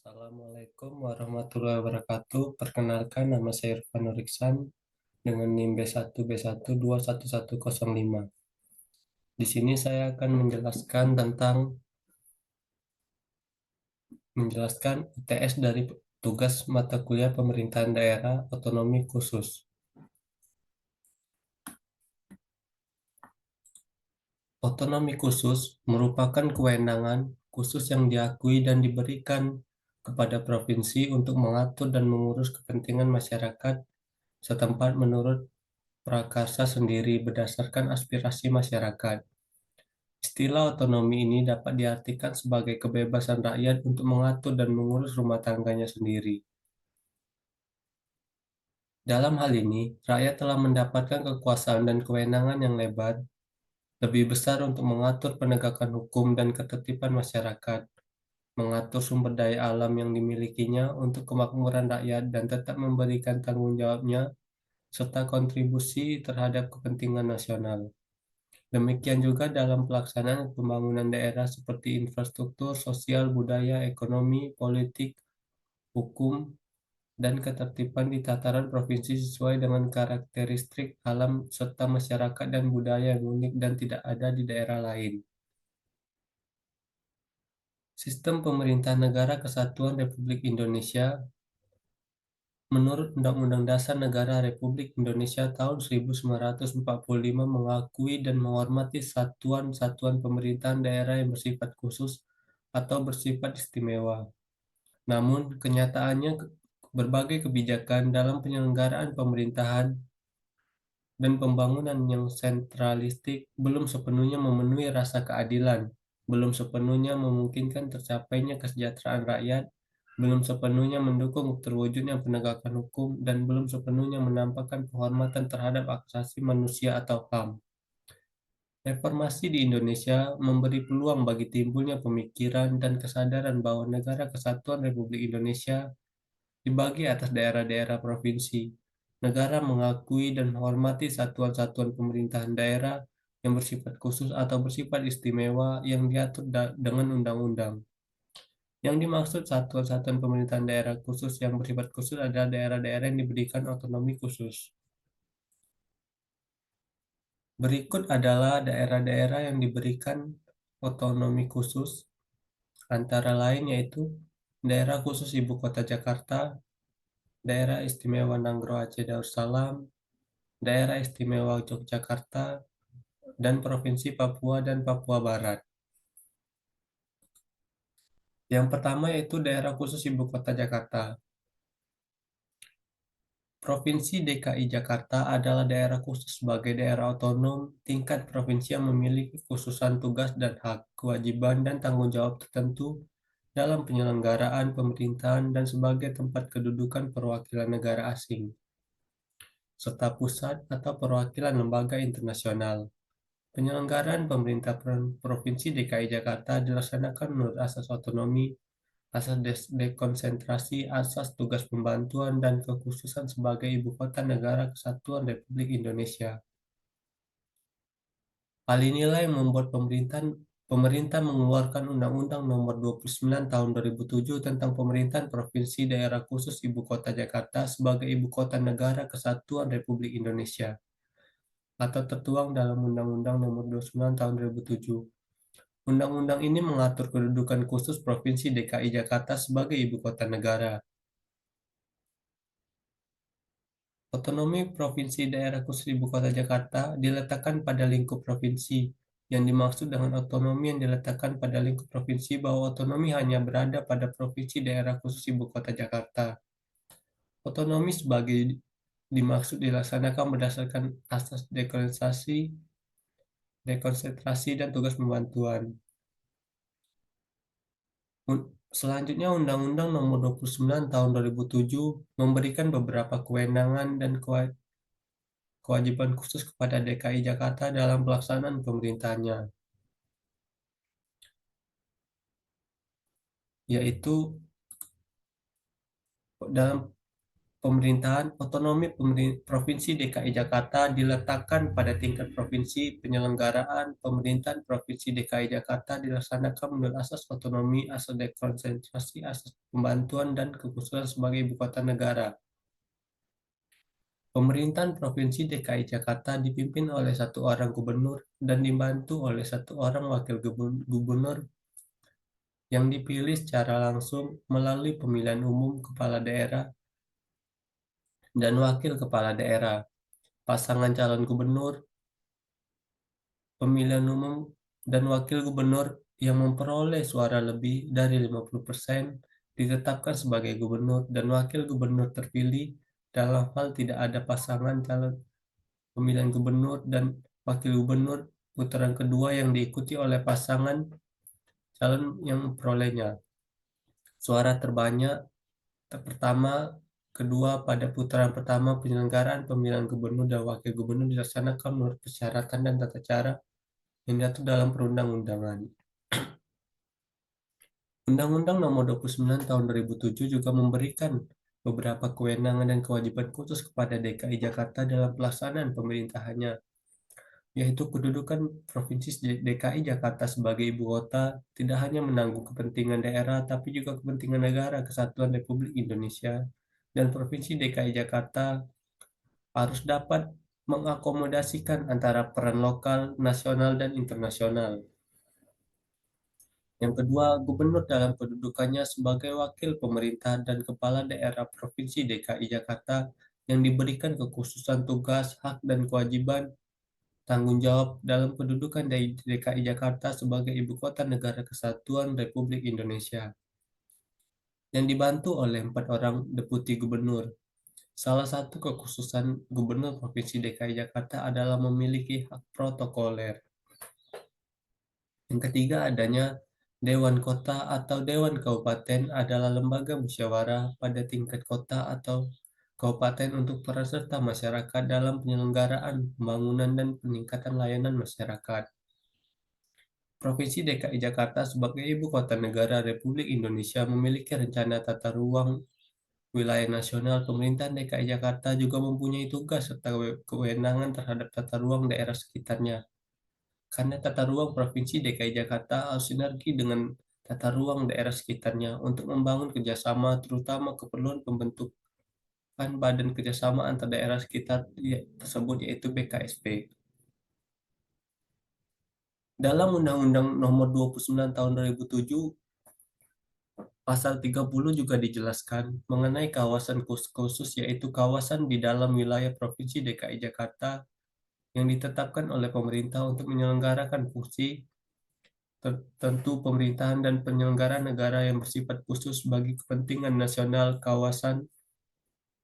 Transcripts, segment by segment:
Assalamualaikum warahmatullahi wabarakatuh. Perkenalkan, nama saya Irfan Nuriksan dengan NIM B1B1211105. Di sini saya akan menjelaskan UTS dari tugas mata kuliah pemerintahan daerah otonomi khusus. Otonomi khusus merupakan kewenangan khusus yang diakui dan diberikan kepada provinsi untuk mengatur dan mengurus kepentingan masyarakat setempat menurut prakarsa sendiri berdasarkan aspirasi masyarakat. Istilah otonomi ini dapat diartikan sebagai kebebasan rakyat untuk mengatur dan mengurus rumah tangganya sendiri. Dalam hal ini, rakyat telah mendapatkan kekuasaan dan kewenangan yang lebar, lebih besar untuk mengatur penegakan hukum dan ketertiban masyarakat, mengatur sumber daya alam yang dimilikinya untuk kemakmuran rakyat dan tetap memberikan tanggung jawabnya serta kontribusi terhadap kepentingan nasional. Demikian juga dalam pelaksanaan pembangunan daerah seperti infrastruktur, sosial, budaya, ekonomi, politik, hukum, dan ketertiban di tataran provinsi sesuai dengan karakteristik alam serta masyarakat dan budaya yang unik dan tidak ada di daerah lain. Sistem Pemerintahan Negara Kesatuan Republik Indonesia menurut Undang-Undang Dasar Negara Republik Indonesia tahun 1945 mengakui dan menghormati satuan-satuan pemerintahan daerah yang bersifat khusus atau bersifat istimewa. Namun, kenyataannya berbagai kebijakan dalam penyelenggaraan pemerintahan dan pembangunan yang sentralistik belum sepenuhnya memenuhi rasa keadilan, belum sepenuhnya memungkinkan tercapainya kesejahteraan rakyat, belum sepenuhnya mendukung terwujudnya penegakan hukum, dan belum sepenuhnya menampakkan penghormatan terhadap hak asasi manusia atau HAM. Reformasi di Indonesia memberi peluang bagi timbulnya pemikiran dan kesadaran bahwa Negara Kesatuan Republik Indonesia dibagi atas daerah-daerah provinsi. Negara mengakui dan menghormati satuan-satuan pemerintahan daerah yang bersifat khusus atau bersifat istimewa yang diatur dengan undang-undang. Yang dimaksud satuan-satuan pemerintahan daerah khusus yang bersifat khusus adalah daerah-daerah yang diberikan otonomi khusus. Berikut adalah daerah-daerah yang diberikan otonomi khusus, antara lain yaitu Daerah Khusus Ibu Kota Jakarta, Daerah Istimewa Nanggro Aceh Darussalam, Daerah Istimewa Yogyakarta, dan Provinsi Papua dan Papua Barat. Yang pertama yaitu Daerah Khusus Ibu Kota Jakarta. Provinsi DKI Jakarta adalah daerah khusus sebagai daerah otonom tingkat provinsi yang memiliki khususan tugas dan hak, kewajiban, dan tanggung jawab tertentu dalam penyelenggaraan pemerintahan dan sebagai tempat kedudukan perwakilan negara asing, serta pusat atau perwakilan lembaga internasional. Penyelenggaraan pemerintah Provinsi DKI Jakarta dilaksanakan menurut asas otonomi, asas dekonsentrasi, asas tugas pembantuan, dan kekhususan sebagai ibu kota negara kesatuan Republik Indonesia. Hal inilah yang membuat pemerintah mengeluarkan Undang-Undang Nomor 29 Tahun 2007 tentang Pemerintahan Provinsi Daerah Khusus Ibu Kota Jakarta sebagai Ibu Kota Negara Kesatuan Republik Indonesia atau tertuang dalam Undang-Undang Nomor 29 Tahun 2007. Undang-undang ini mengatur kedudukan khusus Provinsi DKI Jakarta sebagai ibu kota negara. Otonomi Provinsi Daerah Khusus Ibu Kota Jakarta diletakkan pada lingkup provinsi. Yang dimaksud dengan otonomi yang diletakkan pada lingkup provinsi bahwa otonomi hanya berada pada Provinsi Daerah Khusus Ibu Kota Jakarta. Otonomi sebagai dimaksud dilaksanakan berdasarkan asas dekonsentrasi dan tugas pembantuan. Selanjutnya, Undang-Undang Nomor 29 Tahun 2007 memberikan beberapa kewenangan dan kewajiban khusus kepada DKI Jakarta dalam pelaksanaan pemerintahannya, yaitu dalam pemerintahan, otonomi Provinsi DKI Jakarta diletakkan pada tingkat provinsi. Penyelenggaraan pemerintahan Provinsi DKI Jakarta dilaksanakan menurut asas otonomi, asas dekonsentrasi, asas pembantuan, dan kekhususan sebagai ibu kota negara. Pemerintahan Provinsi DKI Jakarta dipimpin oleh satu orang gubernur dan dibantu oleh satu orang wakil gubernur yang dipilih secara langsung melalui pemilihan umum kepala daerah dan wakil kepala daerah. Pasangan calon gubernur, pemilihan umum, dan wakil gubernur yang memperoleh suara lebih dari 50% ditetapkan sebagai gubernur dan wakil gubernur terpilih dalam hal tidak ada pasangan calon pemilihan gubernur dan wakil gubernur putaran kedua yang diikuti oleh pasangan calon yang memperolehnya suara terbanyak pertama, kedua pada putaran pertama. Penyelenggaraan pemilihan gubernur dan wakil gubernur dilaksanakan menurut persyaratan dan tata cara yang diatur dalam perundang-undangan. Undang-Undang Nomor 29 Tahun 2007 juga memberikan beberapa kewenangan dan kewajiban khusus kepada DKI Jakarta dalam pelaksanaan pemerintahannya, yaitu kedudukan Provinsi DKI Jakarta sebagai ibu kota tidak hanya menanggung kepentingan daerah, tapi juga kepentingan negara kesatuan Republik Indonesia, dan Provinsi DKI Jakarta harus dapat mengakomodasikan antara peran lokal, nasional, dan internasional. Yang kedua, gubernur dalam kedudukannya sebagai wakil pemerintah dan kepala daerah Provinsi DKI Jakarta yang diberikan kekhususan tugas, hak, dan kewajiban tanggung jawab dalam kedudukan DKI Jakarta sebagai ibu kota negara kesatuan Republik Indonesia, yang dibantu oleh 4 orang deputi gubernur. Salah satu kekhususan Gubernur Provinsi DKI Jakarta adalah memiliki hak protokoler. Yang ketiga, adanya Dewan Kota atau Dewan Kabupaten adalah lembaga musyawarah pada tingkat kota atau kabupaten untuk peran serta masyarakat dalam penyelenggaraan pembangunan dan peningkatan layanan masyarakat. Provinsi DKI Jakarta sebagai ibu kota negara Republik Indonesia memiliki rencana tata ruang wilayah nasional. Pemerintahan DKI Jakarta juga mempunyai tugas serta kewenangan terhadap tata ruang daerah sekitarnya. Karena tata ruang Provinsi DKI Jakarta harus sinergi dengan tata ruang daerah sekitarnya untuk membangun kerjasama, terutama keperluan pembentukan badan kerjasama antar daerah sekitar tersebut, yaitu BKSP. Dalam Undang-Undang Nomor 29 Tahun 2007, Pasal 30 juga dijelaskan mengenai kawasan khusus, yaitu kawasan di dalam wilayah Provinsi DKI Jakarta yang ditetapkan oleh pemerintah untuk menyelenggarakan fungsi tertentu pemerintahan dan penyelenggaraan negara yang bersifat khusus bagi kepentingan nasional. Kawasan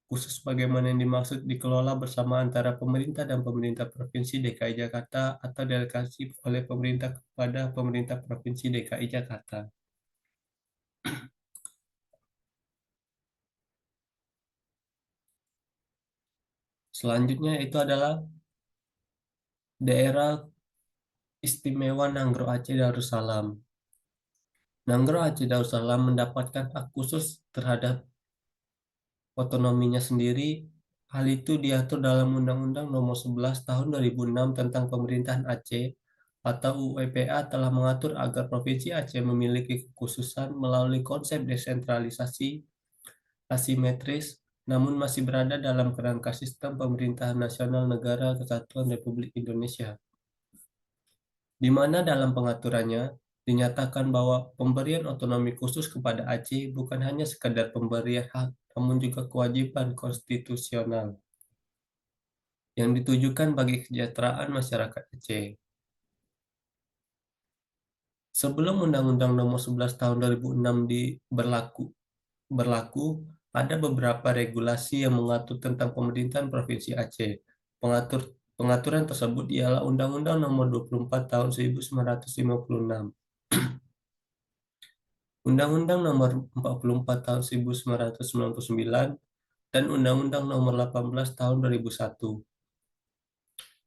khusus sebagaimana yang dimaksud dikelola bersama antara pemerintah dan pemerintah Provinsi DKI Jakarta atau delegasi oleh pemerintah kepada pemerintah Provinsi DKI Jakarta. Selanjutnya itu adalah Daerah Istimewa Nanggro Aceh Darussalam. Nanggro Aceh Darussalam mendapatkan hak khusus terhadap otonominya sendiri. Hal itu diatur dalam Undang-Undang Nomor 11 Tahun 2006 tentang Pemerintahan Aceh atau UEPA telah mengatur agar Provinsi Aceh memiliki kekhususan melalui konsep desentralisasi asimetris, namun masih berada dalam kerangka sistem pemerintahan nasional Negara Kesatuan Republik Indonesia, di mana dalam pengaturannya dinyatakan bahwa pemberian otonomi khusus kepada Aceh bukan hanya sekadar pemberian hak, namun juga kewajiban konstitusional yang ditujukan bagi kesejahteraan masyarakat Aceh. Sebelum Undang-Undang Nomor 11 Tahun 2006 berlaku, ada beberapa regulasi yang mengatur tentang pemerintahan Provinsi Aceh. Pengaturan tersebut ialah Undang-Undang Nomor 24 Tahun 1956, Undang-Undang Nomor 44 Tahun 1999, dan Undang-Undang Nomor 18 Tahun 2001.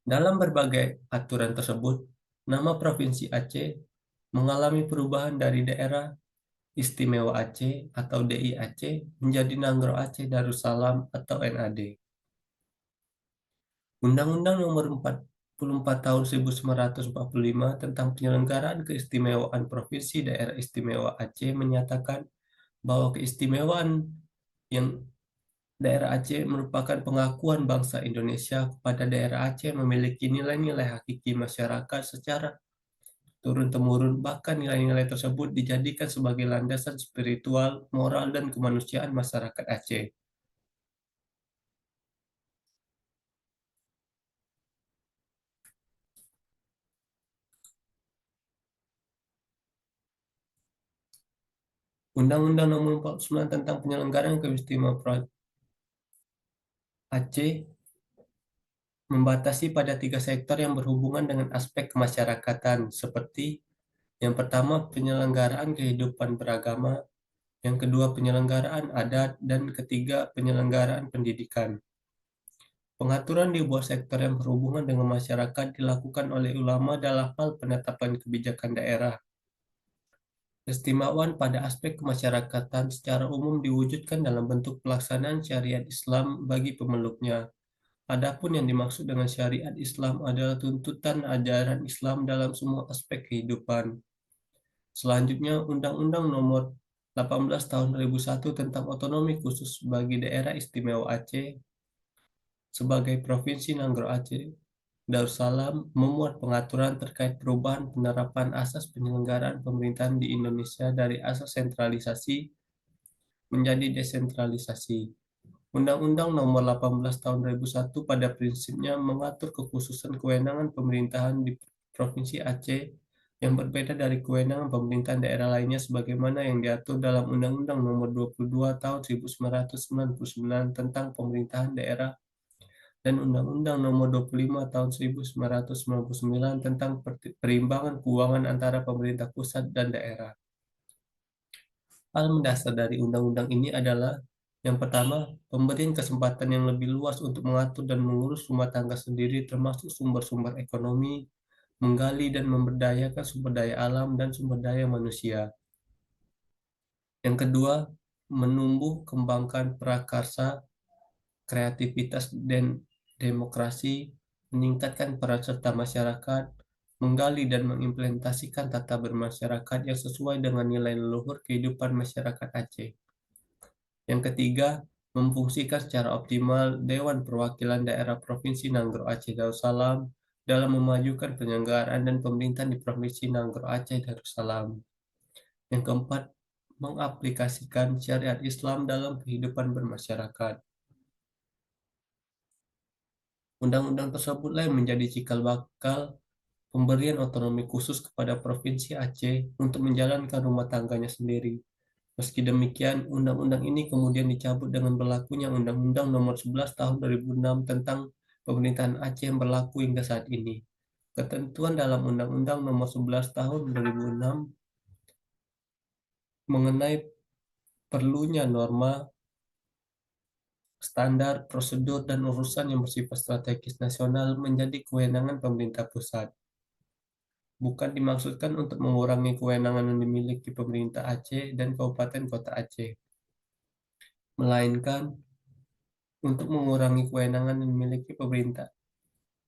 Dalam berbagai aturan tersebut, nama Provinsi Aceh mengalami perubahan dari daerah Istimewa Aceh atau DI Aceh menjadi Nanggroe Aceh Darussalam atau NAD. Undang-Undang Nomor 44 Tahun 1945 tentang Penyelenggaraan Keistimewaan Provinsi Daerah Istimewa Aceh menyatakan bahwa keistimewaan yang daerah Aceh merupakan pengakuan bangsa Indonesia kepada daerah Aceh memiliki nilai-nilai hakiki masyarakat secara turun-temurun, bahkan nilai-nilai tersebut dijadikan sebagai landasan spiritual, moral, dan kemanusiaan masyarakat Aceh. Undang-Undang Nomor 49 tentang Penyelenggaraan Keistimewaan Aceh membatasi pada tiga sektor yang berhubungan dengan aspek kemasyarakatan, seperti yang pertama penyelenggaraan kehidupan beragama, yang kedua penyelenggaraan adat, dan ketiga penyelenggaraan pendidikan. Pengaturan di buah sektor yang berhubungan dengan masyarakat dilakukan oleh ulama dalam hal penetapan kebijakan daerah. Keistimewaan pada aspek kemasyarakatan secara umum diwujudkan dalam bentuk pelaksanaan syariat Islam bagi pemeluknya. Adapun yang dimaksud dengan syariat Islam adalah tuntutan ajaran Islam dalam semua aspek kehidupan. Selanjutnya, Undang-Undang Nomor 18 Tahun 2001 tentang Otonomi Khusus bagi Daerah Istimewa Aceh sebagai Provinsi Nanggroe Aceh Darussalam memuat pengaturan terkait perubahan penerapan asas penyelenggaraan pemerintahan di Indonesia dari asas sentralisasi menjadi desentralisasi. Undang-Undang Nomor 18 Tahun 2001 pada prinsipnya mengatur kekhususan kewenangan pemerintahan di Provinsi Aceh yang berbeda dari kewenangan pemerintahan daerah lainnya sebagaimana yang diatur dalam Undang-Undang Nomor 22 Tahun 1999 tentang Pemerintahan Daerah dan Undang-Undang Nomor 25 Tahun 1999 tentang perimbangan keuangan antara pemerintah pusat dan daerah. Hal mendasar dari undang-undang ini adalah yang pertama, pemberian kesempatan yang lebih luas untuk mengatur dan mengurus rumah tangga sendiri termasuk sumber-sumber ekonomi, menggali dan memberdayakan sumber daya alam dan sumber daya manusia. Yang kedua, menumbuh kembangkan prakarsa, kreativitas dan demokrasi, meningkatkan peran serta masyarakat, menggali dan mengimplementasikan tata bermasyarakat yang sesuai dengan nilai leluhur kehidupan masyarakat Aceh. Yang ketiga, memfungsikan secara optimal Dewan Perwakilan Daerah Provinsi Nanggroe Aceh Darussalam dalam memajukan penyelenggaraan dan pemerintahan di Provinsi Nanggroe Aceh Darussalam. Yang keempat, mengaplikasikan syariat Islam dalam kehidupan bermasyarakat. Undang-undang tersebutlah yang menjadi cikal bakal pemberian otonomi khusus kepada Provinsi Aceh untuk menjalankan rumah tangganya sendiri. Meski demikian, undang-undang ini kemudian dicabut dengan berlakunya Undang-Undang Nomor 11 Tahun 2006 tentang Pemerintahan Aceh yang berlaku hingga saat ini. Ketentuan dalam Undang-Undang Nomor 11 Tahun 2006 mengenai perlunya norma, standar, prosedur, dan urusan yang bersifat strategis nasional menjadi kewenangan pemerintah pusat. Bukan dimaksudkan untuk mengurangi kewenangan yang dimiliki pemerintah Aceh dan Kabupaten Kota Aceh, melainkan untuk mengurangi kewenangan yang dimiliki pemerintah,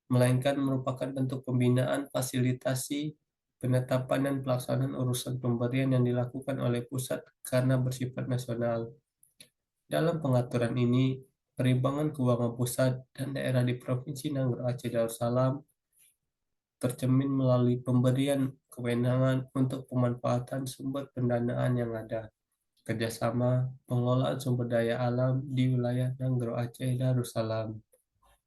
melainkan merupakan bentuk pembinaan, fasilitasi, penetapan dan pelaksanaan urusan pemberian yang dilakukan oleh pusat karena bersifat nasional. Dalam pengaturan ini, perimbangan keuangan pusat dan daerah di Provinsi Nanggroe Aceh Darussalam tercermin melalui pemberian kewenangan untuk pemanfaatan sumber pendanaan yang ada, kerjasama, pengelolaan sumber daya alam di wilayah Nanggroe Aceh Darussalam,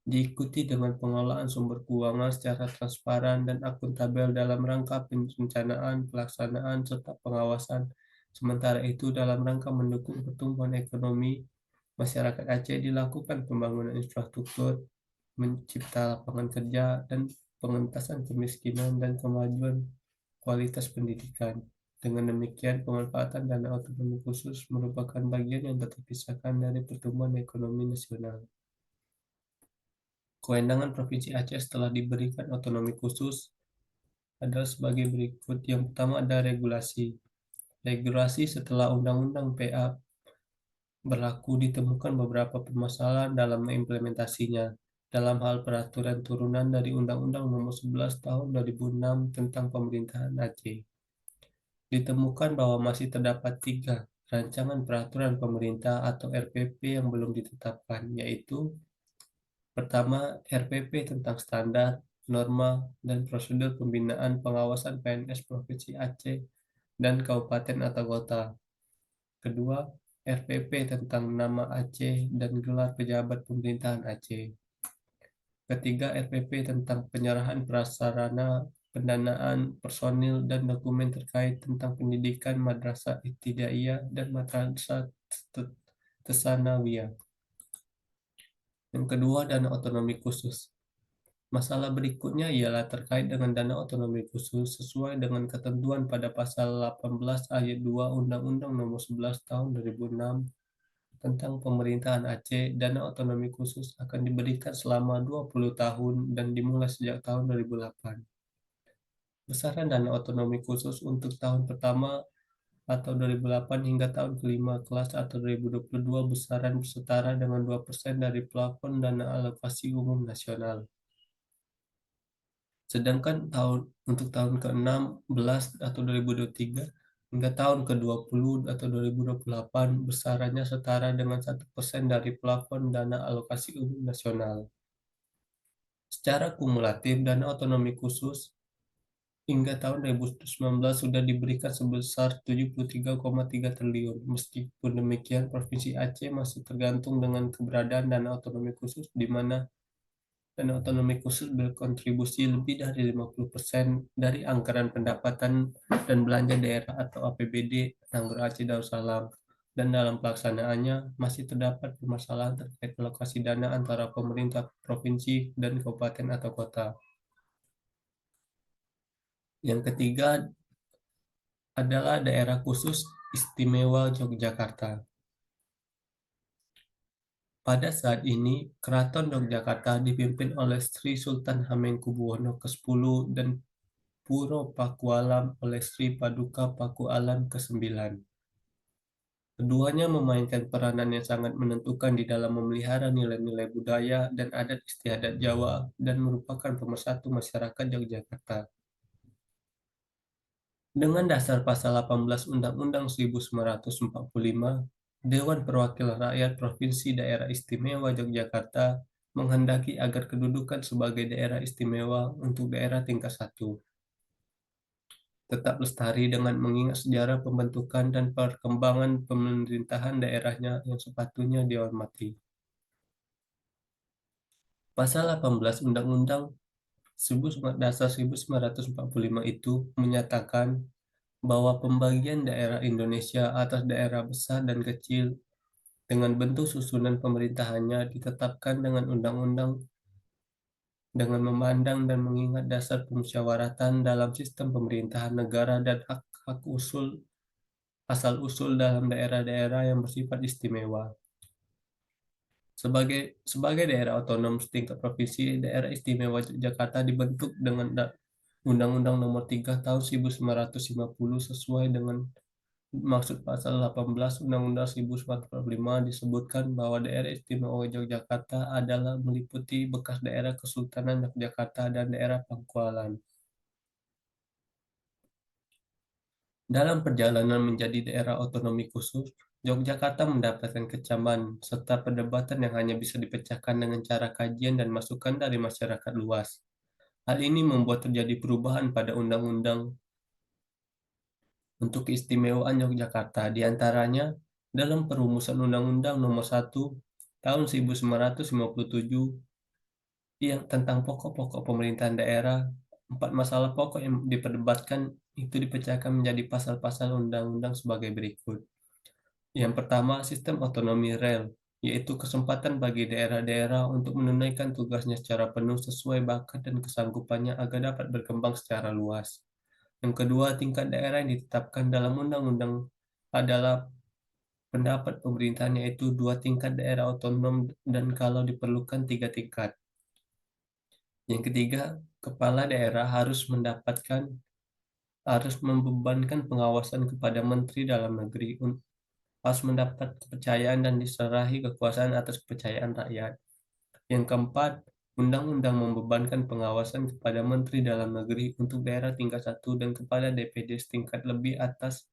diikuti dengan pengelolaan sumber keuangan secara transparan dan akuntabel dalam rangka perencanaan, pelaksanaan, serta pengawasan. Sementara itu, dalam rangka mendukung pertumbuhan ekonomi, masyarakat Aceh dilakukan pembangunan infrastruktur, mencipta lapangan kerja, dan pengentasan kemiskinan dan kemajuan kualitas pendidikan. Dengan demikian, pemanfaatan dana otonomi khusus merupakan bagian yang tak terpisahkan dari pertumbuhan ekonomi nasional. Kewenangan Provinsi Aceh setelah diberikan otonomi khusus adalah sebagai berikut. Yang pertama ada regulasi. regulasi setelah Undang-Undang PA berlaku ditemukan beberapa permasalahan dalam mengimplementasinya. Dalam hal peraturan turunan dari Undang-Undang Nomor 11 Tahun 2006 tentang Pemerintahan Aceh, ditemukan bahwa masih terdapat tiga rancangan peraturan pemerintah atau RPP yang belum ditetapkan, yaitu pertama, RPP tentang standar, norma, dan prosedur pembinaan pengawasan PNS Provinsi Aceh dan kabupaten atau kota. Kedua, RPP tentang nama Aceh dan gelar pejabat pemerintahan Aceh. Ketiga, RPP tentang penyerahan prasarana, pendanaan, personil, dan dokumen terkait tentang pendidikan madrasah ibtidaiyah dan madrasah tsanawiyah. Yang kedua, dana otonomi khusus. Masalah berikutnya ialah terkait dengan dana otonomi khusus sesuai dengan ketentuan pada pasal 18 ayat 2 Undang-Undang Nomor 11 Tahun 2006 tentang Pemerintahan Aceh. Dana otonomi khusus akan diberikan selama 20 tahun dan dimulai sejak tahun 2008. Besaran dana otonomi khusus untuk tahun pertama atau 2008 hingga tahun kelima kelas atau 2022 besaran setara dengan 2% dari plafon dana alokasi umum nasional. Sedangkan untuk tahun ke-16 atau 2023 hingga tahun ke-20 atau 2028 besarannya setara dengan 1% dari plafon dana alokasi umum nasional. Secara kumulatif, dana otonomi khusus hingga tahun 2019 sudah diberikan sebesar 73,3 triliun. Meskipun demikian, Provinsi Aceh masih tergantung dengan keberadaan dana otonomi khusus di mana dana otonomi khusus berkontribusi lebih dari 50% dari anggaran pendapatan dan belanja daerah atau APBD Nanggroe Aceh Darussalam. Dan dalam pelaksanaannya masih terdapat permasalahan terkait alokasi dana antara pemerintah provinsi dan kabupaten atau kota. Yang ketiga adalah daerah khusus istimewa Yogyakarta. Pada saat ini, Keraton Yogyakarta dipimpin oleh Sri Sultan Hamengkubuwono ke-10 dan Puro Pakualam oleh Sri Paduka Pakualam ke-9. Keduanya memainkan peranan yang sangat menentukan di dalam memelihara nilai-nilai budaya dan adat istiadat Jawa dan merupakan pemersatu masyarakat Yogyakarta. Dengan dasar pasal 18 Undang-Undang 1945, Dewan Perwakilan Rakyat Provinsi Daerah Istimewa Yogyakarta menghendaki agar kedudukan sebagai daerah istimewa untuk daerah tingkat 1 tetap lestari dengan mengingat sejarah pembentukan dan perkembangan pemerintahan daerahnya yang sepatutnya dihormati. Pasal 18 Undang-Undang Dasar 1945 itu menyatakan bahwa pembagian daerah Indonesia atas daerah besar dan kecil dengan bentuk susunan pemerintahannya ditetapkan dengan undang-undang dengan memandang dan mengingat dasar pemusyawaratan dalam sistem pemerintahan negara dan hak-hak asal-usul dalam daerah-daerah yang bersifat istimewa. Sebagai daerah otonom setingkat provinsi, daerah istimewa Yogyakarta dibentuk dengan Undang-Undang Nomor 3 Tahun 1950 sesuai dengan maksud pasal 18 Undang-Undang 1945 disebutkan bahwa daerah istimewa Yogyakarta adalah meliputi bekas daerah Kesultanan Yogyakarta dan daerah Pakualam. Dalam perjalanan menjadi daerah otonomi khusus, Yogyakarta mendapatkan kecaman serta perdebatan yang hanya bisa dipecahkan dengan cara kajian dan masukan dari masyarakat luas. Hal ini membuat terjadi perubahan pada undang-undang untuk keistimewaan Yogyakarta, di antaranya dalam perumusan Undang-Undang Nomor 1 Tahun 1957 yang tentang pokok-pokok pemerintahan daerah, 4 masalah pokok yang diperdebatkan itu dipecahkan menjadi pasal-pasal undang-undang sebagai berikut. Yang pertama, sistem otonomi rel, yaitu kesempatan bagi daerah-daerah untuk menunaikan tugasnya secara penuh sesuai bakat dan kesanggupannya agar dapat berkembang secara luas. Yang kedua, tingkat daerah yang ditetapkan dalam undang-undang adalah pendapat pemerintahan yaitu 2 tingkat daerah otonom dan kalau diperlukan 3 tingkat. Yang ketiga, kepala daerah harus mendapatkan harus membebankan pengawasan kepada Menteri Dalam Negeri, harus mendapat kepercayaan dan diserahi kekuasaan atas kepercayaan rakyat. Yang keempat, undang-undang membebankan pengawasan kepada Menteri Dalam Negeri untuk daerah tingkat 1 dan kepada DPD setingkat lebih atas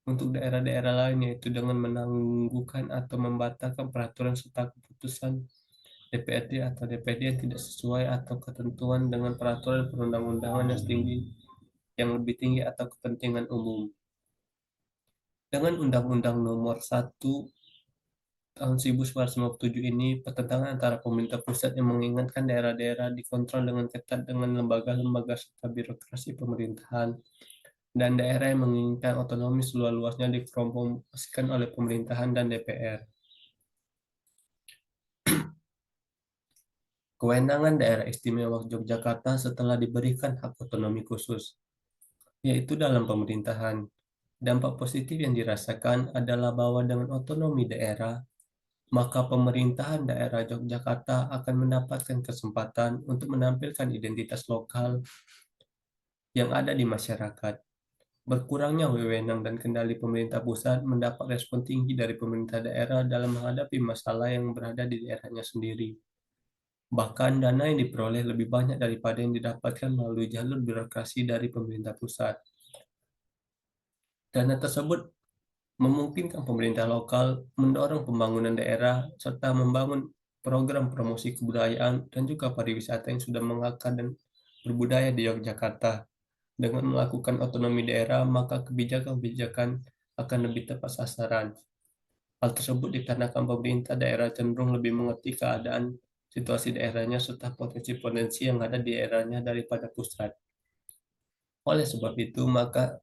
untuk daerah-daerah lain, yaitu dengan menangguhkan atau membatalkan peraturan serta keputusan DPRD atau DPD yang tidak sesuai atau ketentuan dengan peraturan perundang-undangan yang lebih tinggi atau kepentingan umum. Dengan Undang-Undang Nomor 1 Tahun 1957 ini, pertentangan antara pemerintah pusat yang mengingatkan daerah-daerah dikontrol dengan ketat dengan lembaga-lembaga serta birokrasi pemerintahan, dan daerah yang menginginkan otonomi seluas-luasnya dipromosikan oleh pemerintahan dan DPR. Kewenangan Daerah Istimewa Yogyakarta setelah diberikan hak otonomi khusus, yaitu dalam pemerintahan. Dampak positif yang dirasakan adalah bahwa dengan otonomi daerah, maka pemerintahan daerah Yogyakarta akan mendapatkan kesempatan untuk menampilkan identitas lokal yang ada di masyarakat. Berkurangnya wewenang dan kendali pemerintah pusat mendapat respon tinggi dari pemerintah daerah dalam menghadapi masalah yang berada di daerahnya sendiri. Bahkan dana yang diperoleh lebih banyak daripada yang didapatkan melalui jalur birokrasi dari pemerintah pusat. Dana tersebut memungkinkan pemerintah lokal mendorong pembangunan daerah serta membangun program promosi kebudayaan dan juga pariwisata yang sudah mengakar dan berbudaya di Yogyakarta. Dengan melakukan otonomi daerah, maka kebijakan-kebijakan akan lebih tepat sasaran. Hal tersebut dikarenakan pemerintah daerah cenderung lebih mengerti keadaan situasi daerahnya serta potensi-potensi yang ada di daerahnya daripada pusat. Oleh sebab itu, maka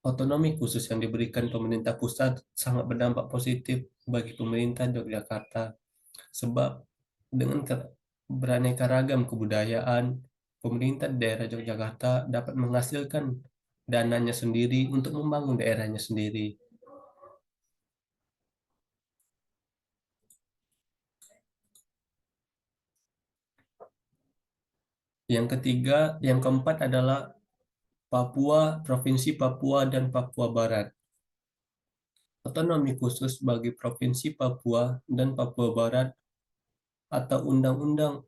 otonomi khusus yang diberikan pemerintah pusat sangat berdampak positif bagi pemerintah Yogyakarta, sebab dengan beraneka ragam kebudayaan, pemerintah daerah Yogyakarta dapat menghasilkan dananya sendiri untuk membangun daerahnya sendiri. Yang keempat adalah Papua, Provinsi Papua dan Papua Barat. Otonomi khusus bagi Provinsi Papua dan Papua Barat atau Undang-Undang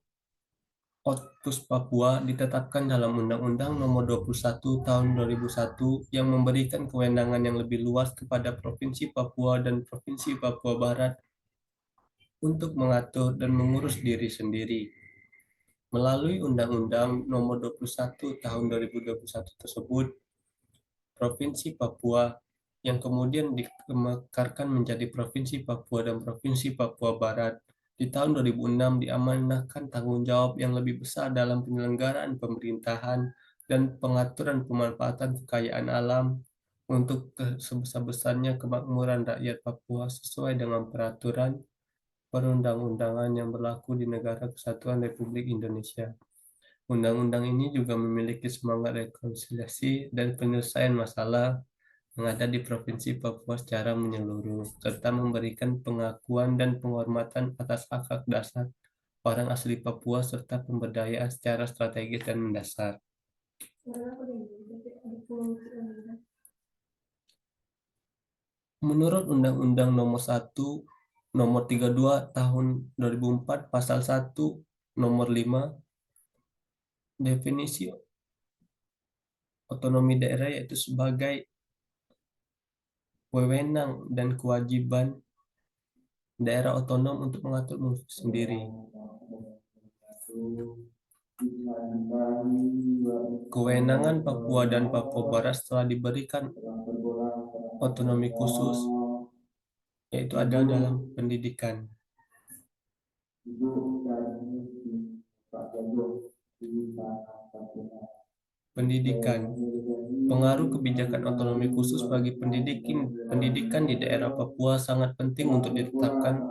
Otsus Papua ditetapkan dalam Undang-Undang Nomor 21 Tahun 2001 yang memberikan kewenangan yang lebih luas kepada Provinsi Papua dan Provinsi Papua Barat untuk mengatur dan mengurus diri sendiri. Melalui Undang-Undang Nomor 21 Tahun 2021 tersebut, Provinsi Papua yang kemudian dikemekarkan menjadi Provinsi Papua dan Provinsi Papua Barat di tahun 2006 diamanahkan tanggung jawab yang lebih besar dalam penyelenggaraan pemerintahan dan pengaturan pemanfaatan kekayaan alam untuk sebesar-besarnya kemakmuran rakyat Papua sesuai dengan peraturan perundang-undangan yang berlaku di Negara Kesatuan Republik Indonesia. Undang-undang ini juga memiliki semangat rekonsiliasi dan penyelesaian masalah yang ada di Provinsi Papua secara menyeluruh, serta memberikan pengakuan dan penghormatan atas hak-hak dasar orang asli Papua serta pemberdayaan secara strategis dan mendasar. Menurut Undang-Undang Nomor 32 Tahun 2004 Pasal 1 Nomor 5, definisi otonomi daerah yaitu sebagai wewenang dan kewajiban daerah otonom untuk mengatur musik sendiri. Kewenangan Papua dan Papua Barat setelah diberikan otonomi khusus, yaitu ada dalam pendidikan. Pendidikan. Pengaruh kebijakan otonomi khusus bagi pendidikan di daerah Papua sangat penting untuk ditetapkan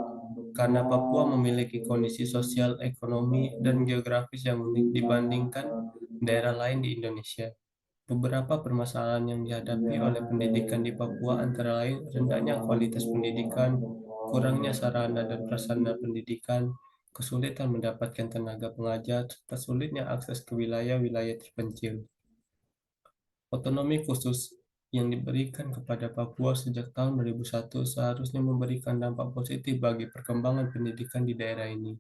karena Papua memiliki kondisi sosial, ekonomi, dan geografis yang unik dibandingkan daerah lain di Indonesia. Beberapa permasalahan yang dihadapi oleh pendidikan di Papua antara lain rendahnya kualitas pendidikan, kurangnya sarana dan prasarana pendidikan, kesulitan mendapatkan tenaga pengajar, serta sulitnya akses ke wilayah-wilayah terpencil. Otonomi khusus yang diberikan kepada Papua sejak tahun 2001 seharusnya memberikan dampak positif bagi perkembangan pendidikan di daerah ini.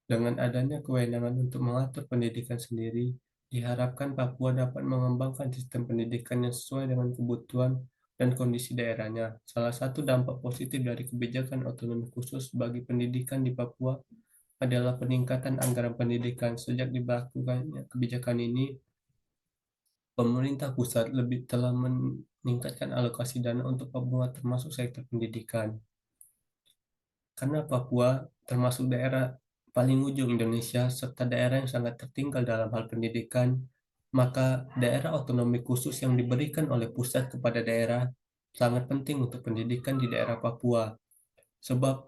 Dengan adanya kewenangan untuk mengatur pendidikan sendiri, diharapkan Papua dapat mengembangkan sistem pendidikan yang sesuai dengan kebutuhan dan kondisi daerahnya. Salah satu dampak positif dari kebijakan otonomi khusus bagi pendidikan di Papua adalah peningkatan anggaran pendidikan. Sejak diberlakukannya kebijakan ini, pemerintah pusat lebih telah meningkatkan alokasi dana untuk Papua termasuk sektor pendidikan. Karena Papua termasuk daerah paling ujung Indonesia serta daerah yang sangat tertinggal dalam hal pendidikan, maka daerah otonomi khusus yang diberikan oleh pusat kepada daerah sangat penting untuk pendidikan di daerah Papua. Sebab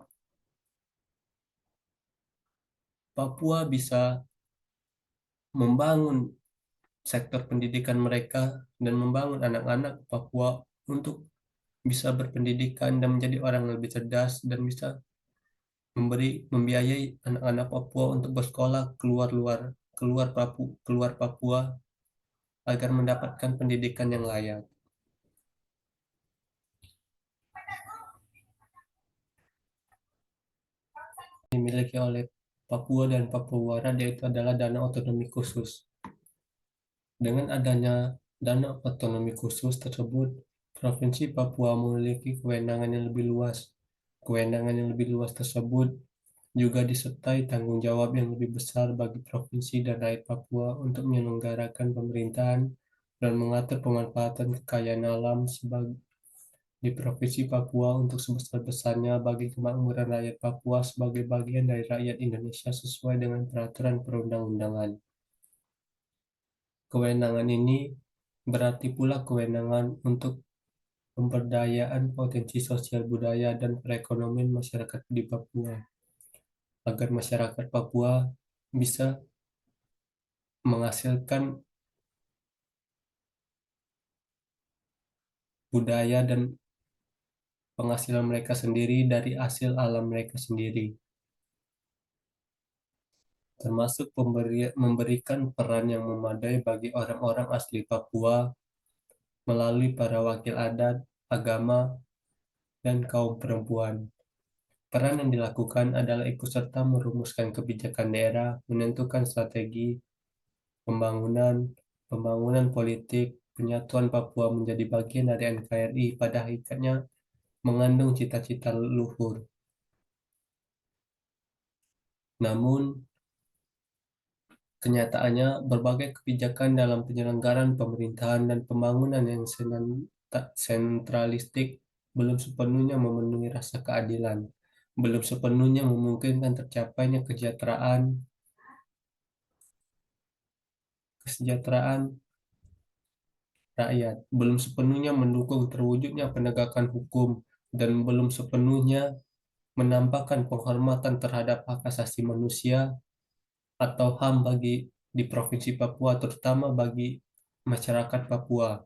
Papua bisa membangun sektor pendidikan mereka dan membangun anak-anak Papua untuk bisa berpendidikan dan menjadi orang yang lebih cerdas dan bisa membiayai anak-anak Papua untuk bersekolah keluar Papua agar mendapatkan pendidikan yang layak. Dimiliki oleh Papua dan Papua Barat yaitu adalah dana otonomi khusus. Dengan adanya dana otonomi khusus tersebut, Provinsi Papua memiliki kewenangan yang lebih luas. Kewenangan yang lebih luas tersebut juga disertai tanggung jawab yang lebih besar bagi provinsi dan rakyat Papua untuk menyelenggarakan pemerintahan dan mengatur pemanfaatan kekayaan alam di Provinsi Papua untuk sebesar-besarnya bagi kemakmuran rakyat Papua sebagai bagian dari rakyat Indonesia sesuai dengan peraturan perundang-undangan. Kewenangan ini berarti pula kewenangan untuk pemberdayaan potensi sosial budaya dan perekonomian masyarakat di Papua, agar masyarakat Papua bisa menghasilkan budaya dan penghasilan mereka sendiri dari hasil alam mereka sendiri, termasuk memberikan peran yang memadai bagi orang-orang asli Papua melalui para wakil adat, agama, dan kaum perempuan. Peran yang dilakukan adalah ikut serta merumuskan kebijakan daerah, menentukan strategi pembangunan, pembangunan politik, penyatuan Papua menjadi bagian dari NKRI pada hakikatnya mengandung cita-cita luhur. Namun, kenyataannya, berbagai kebijakan dalam penyelenggaraan pemerintahan dan pembangunan yang sentralistik belum sepenuhnya memenuhi rasa keadilan, belum sepenuhnya memungkinkan tercapainya kesejahteraan rakyat, belum sepenuhnya mendukung terwujudnya penegakan hukum, dan belum sepenuhnya menampakkan penghormatan terhadap hak asasi manusia atau HAM di Provinsi Papua, terutama bagi masyarakat Papua.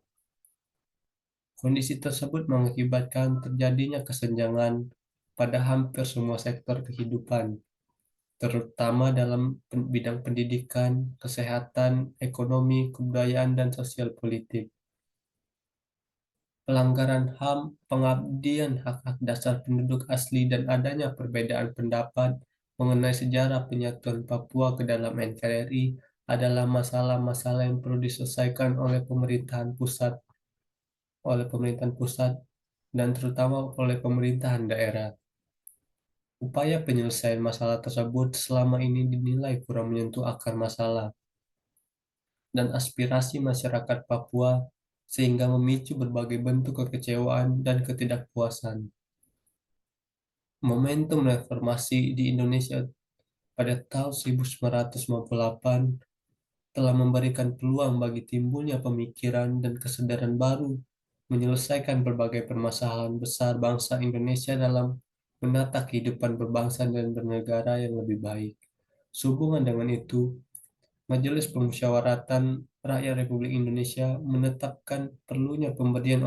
Kondisi tersebut mengakibatkan terjadinya kesenjangan pada hampir semua sektor kehidupan, terutama dalam bidang pendidikan, kesehatan, ekonomi, kebudayaan, dan sosial politik. Pelanggaran HAM, pengabdian hak-hak dasar penduduk asli, dan adanya perbedaan pendapat mengenai sejarah penyatuan Papua ke dalam NKRI adalah masalah-masalah yang perlu diselesaikan oleh pemerintahan pusat dan terutama oleh pemerintahan daerah. Upaya penyelesaian masalah tersebut selama ini dinilai kurang menyentuh akar masalah dan aspirasi masyarakat Papua sehingga memicu berbagai bentuk kekecewaan dan ketidakpuasan. Momentum reformasi di Indonesia pada tahun 1998 telah memberikan peluang bagi timbulnya pemikiran dan kesadaran baru menyelesaikan berbagai permasalahan besar bangsa Indonesia dalam menata kehidupan berbangsa dan bernegara yang lebih baik. Sehubungan dengan itu, Majelis Permusyawaratan Rakyat Republik Indonesia menetapkan perlunya pemberian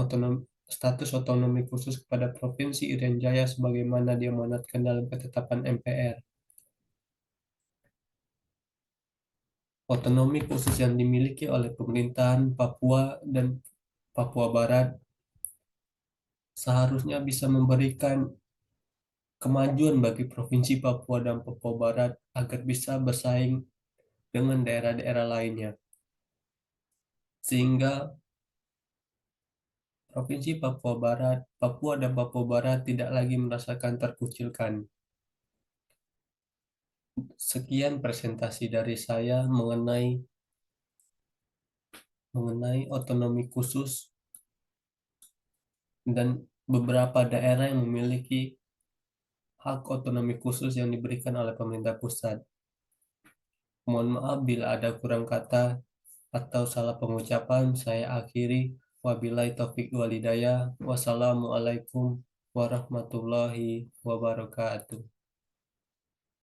status otonomi khusus kepada Provinsi Irian Jaya sebagaimana diamanatkan dalam ketetapan MPR. Otonomi khusus yang dimiliki oleh pemerintahan Papua dan Papua Barat seharusnya bisa memberikan kemajuan bagi Provinsi Papua dan Papua Barat agar bisa bersaing dengan daerah-daerah lainnya, sehingga Provinsi Papua Barat, Papua dan Papua Barat tidak lagi merasakan terkucilkan. Sekian presentasi dari saya mengenai otonomi khusus dan beberapa daerah yang memiliki hak otonomi khusus yang diberikan oleh pemerintah pusat. Mohon maaf bila ada kurang kata atau salah pengucapan. Saya akhiri. Wabillahi taufiq walhidayah. Wassalamualaikum warahmatullahi wabarakatuh.